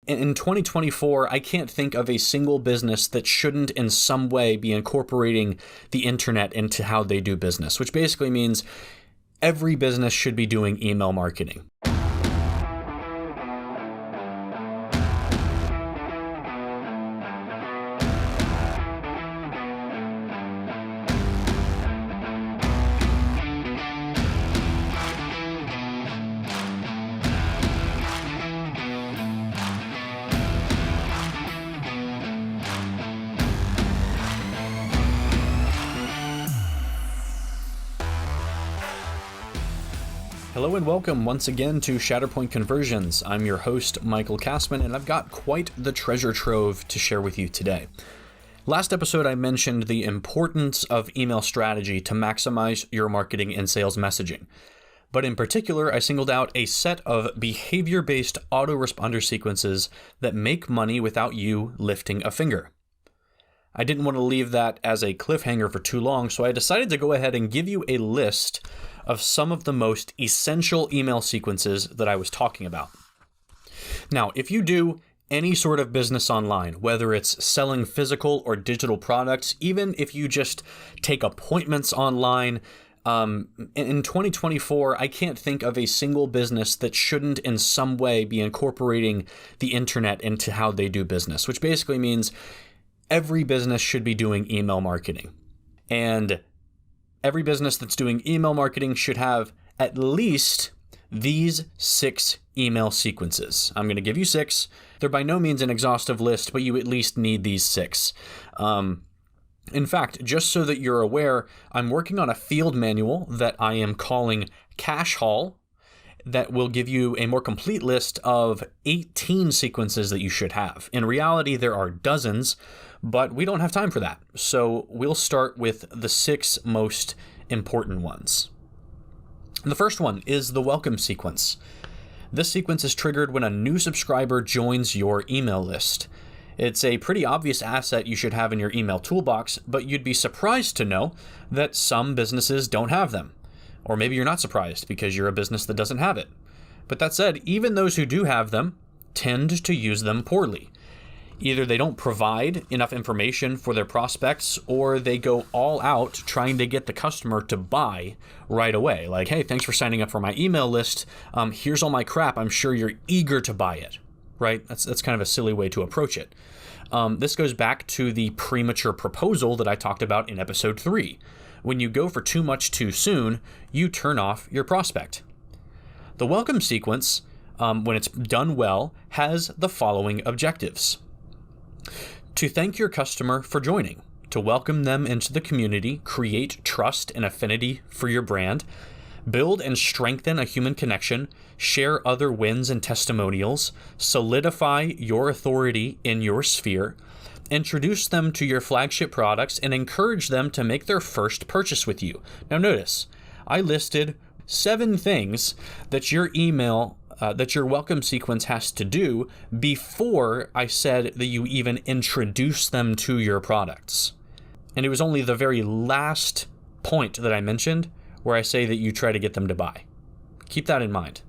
In 2024, I can't think of a single business that shouldn't in some way be incorporating the internet into how they do business, which basically means every business should be doing email marketing. Hello and welcome once again to Shatterpoint Conversions. I'm your host, Michael Kassman, and I've got quite the treasure trove to share with you today. Last episode, I mentioned the importance of email strategy to maximize your marketing and sales messaging. But in particular, I singled out a set of behavior-based autoresponder sequences that make money without you lifting a finger. I didn't want to leave that as a cliffhanger for too long, so I decided to go ahead and give you a list of some of the most essential email sequences that I was talking about. Now, if you do any sort of business online, whether it's selling physical or digital products, even if you just take appointments online, in 2024, I can't think of a single business that shouldn't in some way be incorporating the internet into how they do business, which basically means every business should be doing email marketing. And every business that's doing email marketing should have at least these 6 email sequences. I'm going to give you 6. They're by no means an exhaustive list, but you at least need these 6. In fact, just so that you're aware, I'm working on a field manual that I am calling Cash Haul that will give you a more complete list of 18 sequences that you should have. In reality, there are dozens, but we don't have time for that. So we'll start with the 6 most important ones. The first one is the welcome sequence. This sequence is triggered when a new subscriber joins your email list. It's a pretty obvious asset you should have in your email toolbox, but you'd be surprised to know that some businesses don't have them. Or maybe you're not surprised because you're a business that doesn't have it. But that said, even those who do have them tend to use them poorly. Either they don't provide enough information for their prospects, or they go all out trying to get the customer to buy right away. Like, hey, thanks for signing up for my email list. Here's all my crap. I'm sure you're eager to buy it, right? That's kind of a silly way to approach it. This goes back to the premature proposal that I talked about in episode 3. When you go for too much too soon, you turn off your prospect. The welcome sequence, when it's done well, has the following objectives: to thank your customer for joining, to welcome them into the community, create trust and affinity for your brand, build and strengthen a human connection, share other wins and testimonials, solidify your authority in your sphere, introduce them to your flagship products, and encourage them to make their first purchase with you. Now notice, I listed 7 things that your email that your welcome sequence has to do before I said that you even introduce them to your products. And it was only the very last point that I mentioned where I say that you try to get them to buy. Keep that in mind.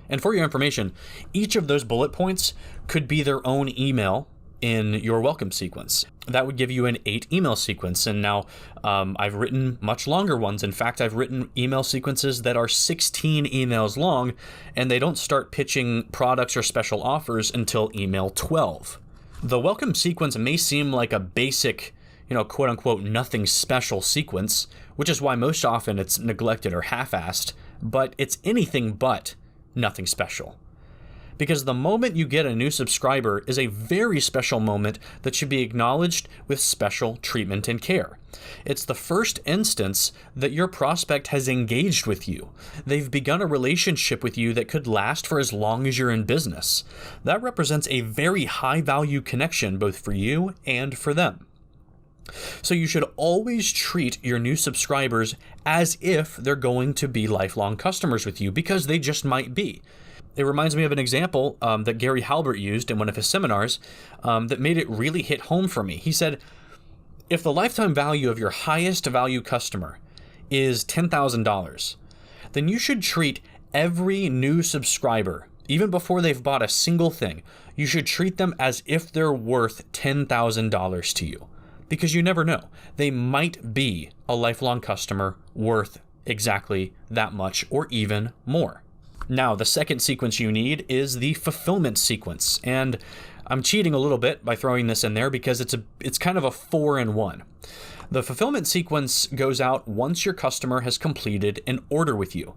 And for your information, each of those bullet points could be their own email in your welcome sequence. That would give you an 8 email sequence. And now I've written much longer ones. In fact, I've written email sequences that are 16 emails long, and they don't start pitching products or special offers until email 12. The welcome sequence may seem like a basic, quote unquote, nothing special sequence, which is why most often it's neglected or half-assed, but it's anything but nothing special. Because the moment you get a new subscriber is a very special moment that should be acknowledged with special treatment and care. It's the first instance that your prospect has engaged with you. They've begun a relationship with you that could last for as long as you're in business. That represents a very high value connection both for you and for them. So you should always treat your new subscribers as if they're going to be lifelong customers with you, because they just might be. It reminds me of an example that Gary Halbert used in one of his seminars that made it really hit home for me. He said, if the lifetime value of your highest value customer is $10,000, then you should treat every new subscriber Even before they've bought a single thing, you should treat them as if they're worth $10,000 to you, because you never know. They might be a lifelong customer worth exactly that much or even more. Now, the second sequence you need is the fulfillment sequence, and I'm cheating a little bit by throwing this in there because it's kind of a 4-in-1. The fulfillment sequence goes out once your customer has completed an order with you.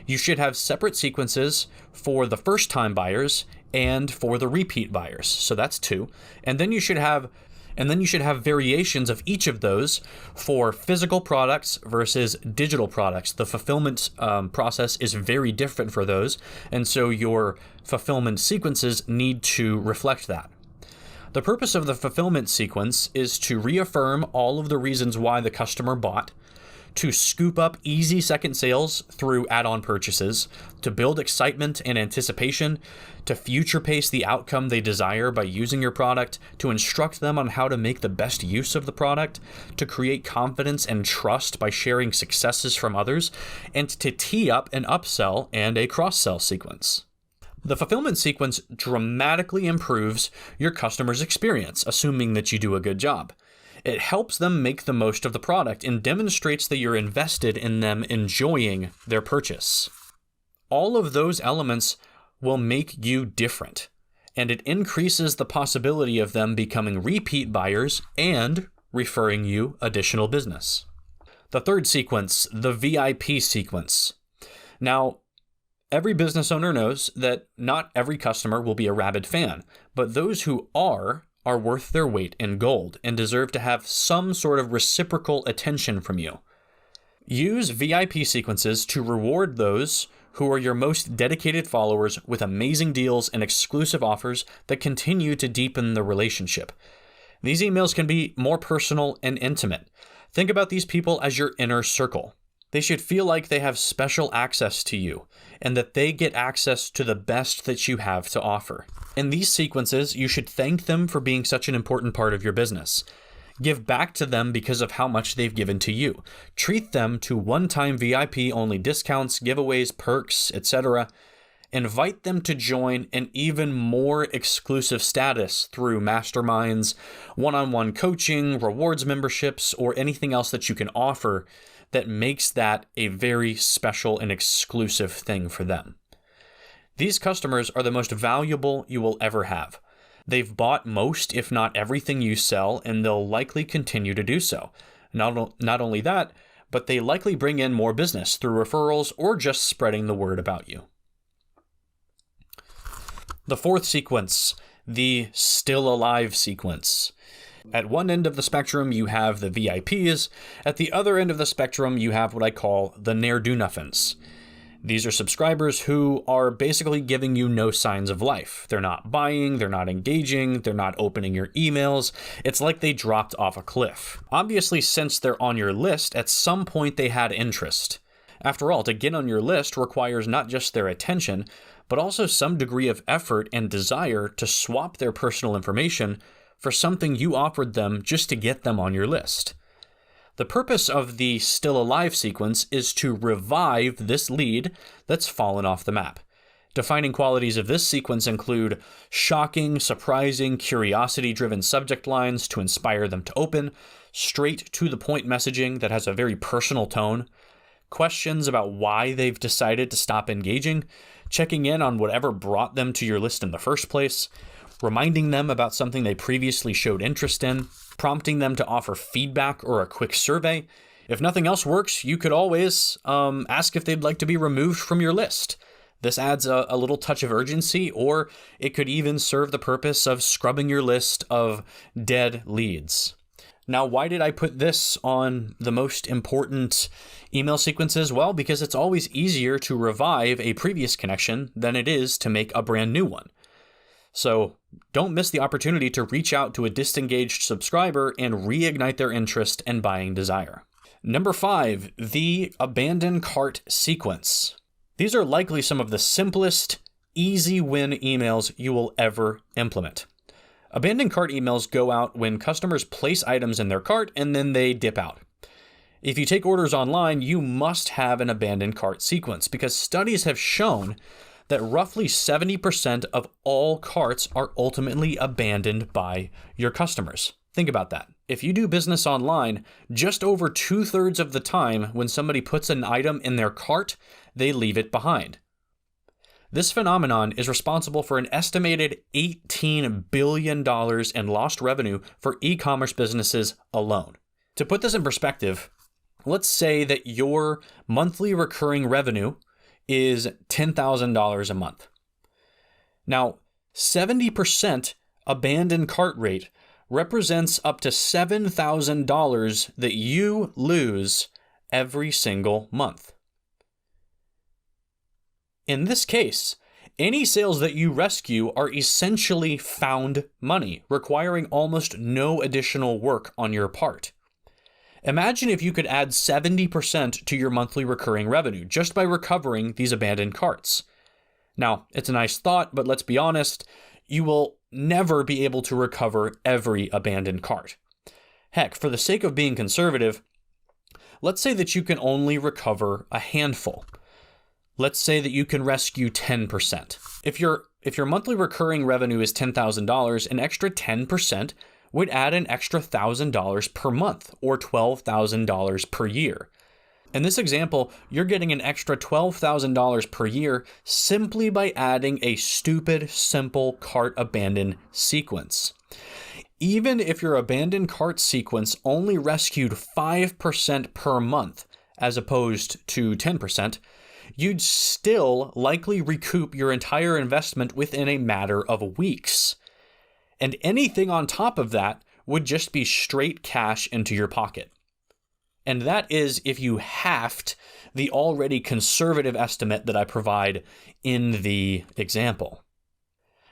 You should have separate sequences for the first-time buyers and for the repeat buyers. So that's 2. And then you should have variations of each of those for physical products versus digital products. The fulfillment process is very different for those, and so your fulfillment sequences need to reflect that. The purpose of the fulfillment sequence is to reaffirm all of the reasons why the customer bought, to scoop up easy second sales through add-on purchases, to build excitement and anticipation, to future pace the outcome they desire by using your product, to instruct them on how to make the best use of the product, to create confidence and trust by sharing successes from others, and to tee up an upsell and a cross-sell sequence. The fulfillment sequence dramatically improves your customer's experience, assuming that you do a good job. It helps them make the most of the product and demonstrates that you're invested in them enjoying their purchase. All of those elements will make you different, and it increases the possibility of them becoming repeat buyers and referring you additional business. The third sequence, the VIP sequence. Now, every business owner knows that not every customer will be a rabid fan, but those who are worth their weight in gold and deserve to have some sort of reciprocal attention from you. Use VIP sequences to reward those who are your most dedicated followers with amazing deals and exclusive offers that continue to deepen the relationship. These emails can be more personal and intimate. Think about these people as your inner circle. They should feel like they have special access to you and that they get access to the best that you have to offer. In these sequences, you should thank them for being such an important part of your business. Give back to them because of how much they've given to you. Treat them to one-time VIP-only discounts, giveaways, perks, etc. Invite them to join an even more exclusive status through masterminds, one-on-one coaching, rewards memberships, or anything else that you can offer that makes that a very special and exclusive thing for them. These customers are the most valuable you will ever have. They've bought most, if not everything you sell, and they'll likely continue to do so. Not only that, but they likely bring in more business through referrals or just spreading the word about you. The fourth sequence, the still alive sequence. At one end of the spectrum, you have the VIPs. At the other end of the spectrum, you have what I call the ne'er-do-nothings. These are subscribers who are basically giving you no signs of life. They're not buying, they're not engaging, they're not opening your emails. It's like they dropped off a cliff. Obviously, since they're on your list, at some point they had interest. After all, to get on your list requires not just their attention, but also some degree of effort and desire to swap their personal information for something you offered them just to get them on your list. The purpose of the still alive sequence is to revive this lead that's fallen off the map. Defining qualities of this sequence include shocking, surprising, curiosity-driven subject lines to inspire them to open, straight to the point messaging that has a very personal tone, questions about why they've decided to stop engaging, checking in on whatever brought them to your list in the first place, reminding them about something they previously showed interest in, prompting them to offer feedback or a quick survey. If nothing else works, you could always ask if they'd like to be removed from your list. This adds a little touch of urgency, or it could even serve the purpose of scrubbing your list of dead leads. Now, why did I put this on the most important email sequences? Well, because it's always easier to revive a previous connection than it is to make a brand new one. So don't miss the opportunity to reach out to a disengaged subscriber and reignite their interest and buying desire. Number 5, the abandoned cart sequence. These are likely some of the simplest, easy win emails you will ever implement. Abandoned cart emails go out when customers place items in their cart and then they dip out. If you take orders online, you must have an abandoned cart sequence because studies have shown that roughly 70% of all carts are ultimately abandoned by your customers. Think about that. If you do business online, just over 2/3 of the time when somebody puts an item in their cart, they leave it behind. This phenomenon is responsible for an estimated $18 billion in lost revenue for e-commerce businesses alone. To put this in perspective, let's say that your monthly recurring revenue is $10,000 a month. Now, 70% abandoned cart rate represents up to $7,000 that you lose every single month. In this case, any sales that you rescue are essentially found money, requiring almost no additional work on your part. Imagine if you could add 70% to your monthly recurring revenue just by recovering these abandoned carts. Now, it's a nice thought, but let's be honest, you will never be able to recover every abandoned cart. Heck, for the sake of being conservative, let's say that you can only recover a handful. Let's say that you can rescue 10%. If your monthly recurring revenue is $10,000, an extra 10% would add an extra $1,000 per month or $12,000 per year. In this example, you're getting an extra $12,000 per year simply by adding a stupid, simple cart abandon sequence. Even if your abandoned cart sequence only rescued 5% per month, as opposed to 10%, you'd still likely recoup your entire investment within a matter of weeks. And anything on top of that would just be straight cash into your pocket. And that is if you halved the already conservative estimate that I provide in the example.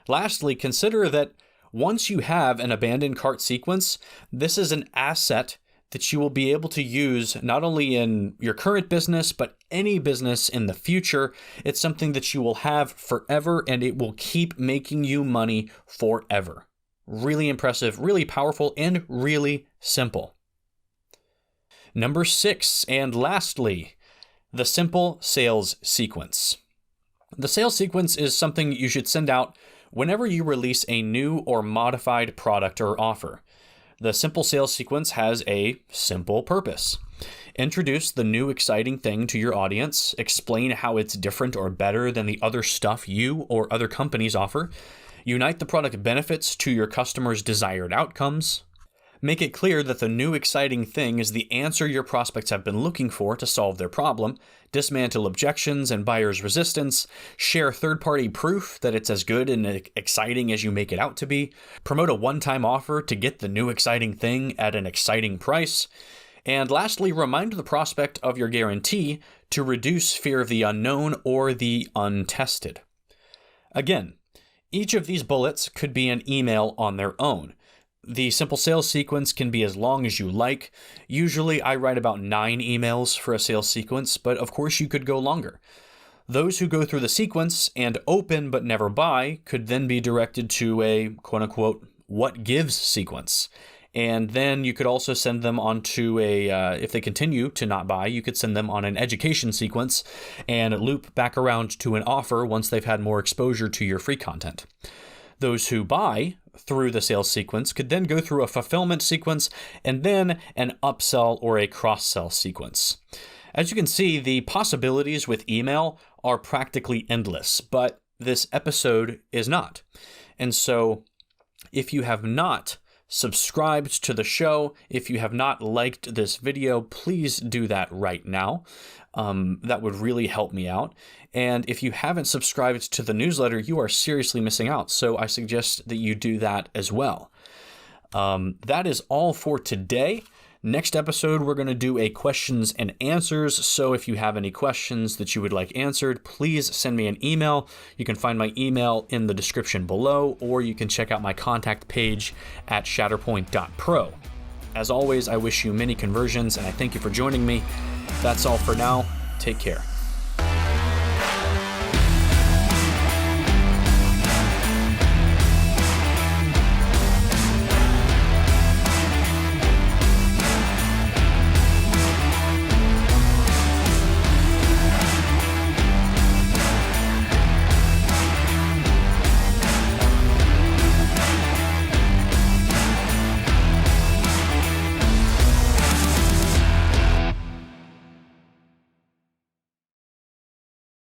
Lastly, consider that once you have an abandoned cart sequence, this is an asset that you will be able to use not only in your current business, but any business in the future. It's something that you will have forever, and it will keep making you money forever. Really impressive, really powerful, and really simple. Number 6, and lastly, the simple sales sequence. The sales sequence is something you should send out whenever you release a new or modified product or offer. The simple sales sequence has a simple purpose. Introduce the new exciting thing to your audience, explain how it's different or better than the other stuff you or other companies offer, unite the product benefits to your customers' desired outcomes, make it clear that the new exciting thing is the answer your prospects have been looking for to solve their problem, dismantle objections and buyers' resistance, share third-party proof that it's as good and exciting as you make it out to be, promote a one-time offer to get the new exciting thing at an exciting price, and lastly, remind the prospect of your guarantee to reduce fear of the unknown or the untested. Again, each of these bullets could be an email on their own. The simple sales sequence can be as long as you like. Usually I write about 9 emails for a sales sequence, but of course you could go longer. Those who go through the sequence and open but never buy could then be directed to a quote-unquote what gives sequence. And then you could also send them on to if they continue to not buy, you could send them on an education sequence and loop back around to an offer once they've had more exposure to your free content. Those who buy through the sales sequence could then go through a fulfillment sequence and then an upsell or a cross-sell sequence. As you can see, the possibilities with email are practically endless, but this episode is not. And so if you have not subscribed to the show, if you have not liked this video, please do that right now. That would really help me out. And if you haven't subscribed to the newsletter, you are seriously missing out. So I suggest that you do that as well. That is all for today. Next episode, we're going to do a questions and answers. So if you have any questions that you would like answered, please send me an email. You can find my email in the description below, or you can check out my contact page at shatterpoint.pro. As always, I wish you many conversions, and I thank you for joining me. That's all for now. Take care.